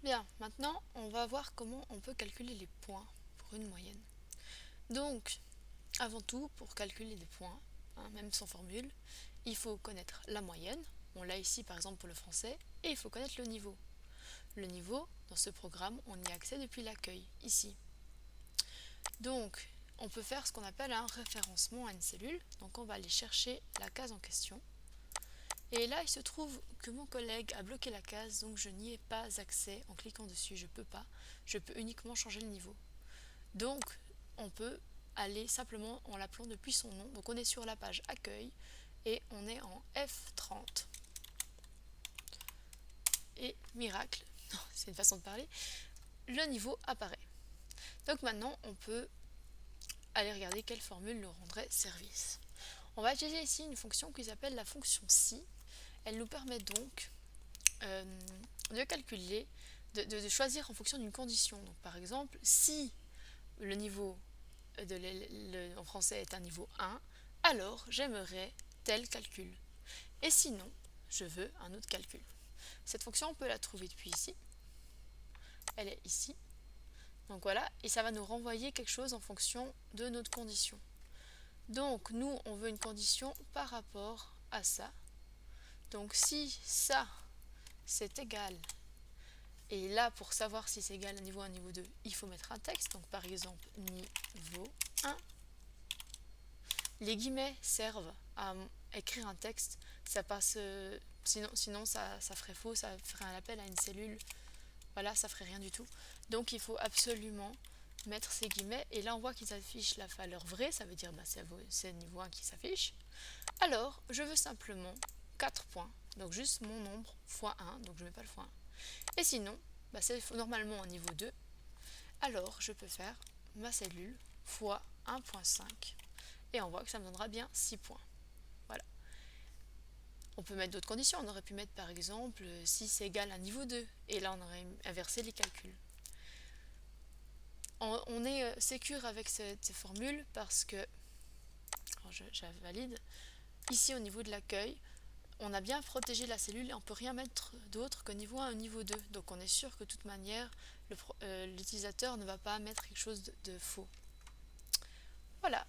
Bien, maintenant on va voir comment on peut calculer les points pour une moyenne. Donc, avant tout, pour calculer des points, même sans formule, il faut connaître la moyenne, on l'a ici par exemple pour le français, et il faut connaître le niveau. Le niveau, dans ce programme, on y a accès depuis l'accueil, ici. Donc, on peut faire ce qu'on appelle un référencement à une cellule, donc on va aller chercher la case en question. Et là, il se trouve que mon collègue a bloqué la case, donc je n'y ai pas accès en cliquant dessus, je peux pas. Je peux uniquement changer le niveau. Donc, on peut aller simplement en l'appelant depuis son nom. Donc on est sur la page accueil et on est en F30. Et miracle, c'est une façon de parler, le niveau apparaît. Donc maintenant, on peut aller regarder quelle formule nous rendrait service. On va utiliser ici une fonction qui s'appelle la fonction si. Elle nous permet donc de calculer, de choisir en fonction d'une condition. Donc par exemple, si le niveau en français est un niveau 1, alors j'aimerais tel calcul. Et sinon, je veux un autre calcul. Cette fonction, on peut la trouver depuis ici. Elle est ici. Donc voilà, et ça va nous renvoyer quelque chose en fonction de notre condition. Donc nous, on veut une condition par rapport à ça. Donc si ça, c'est égal, et là, pour savoir si c'est égal à niveau 1, niveau 2, il faut mettre un texte. Donc par exemple, niveau 1. Les guillemets servent à écrire un texte. Ça passe, sinon ça ferait faux, ça ferait un appel à une cellule. Voilà, ça ferait rien du tout. Donc il faut absolument mettre ces guillemets. Et là, on voit qu'ils affichent la valeur vraie. Ça veut dire c'est niveau 1 qui s'affiche. Alors, je veux simplement 4 points. Donc juste mon nombre fois 1. Donc je ne mets pas le fois 1. Et sinon, c'est normalement un niveau 2. Alors, je peux faire ma cellule fois 1.5. Et on voit que ça me donnera bien 6 points. Voilà. On peut mettre d'autres conditions. On aurait pu mettre par exemple si c'est égal à niveau 2. Et là, on aurait inversé les calculs. On est sécure avec cette formule parce que, alors je valide, ici au niveau de l'accueil, on a bien protégé la cellule et on ne peut rien mettre d'autre que niveau 1 ou niveau 2. Donc on est sûr que de toute manière, l'utilisateur ne va pas mettre quelque chose de faux. Voilà.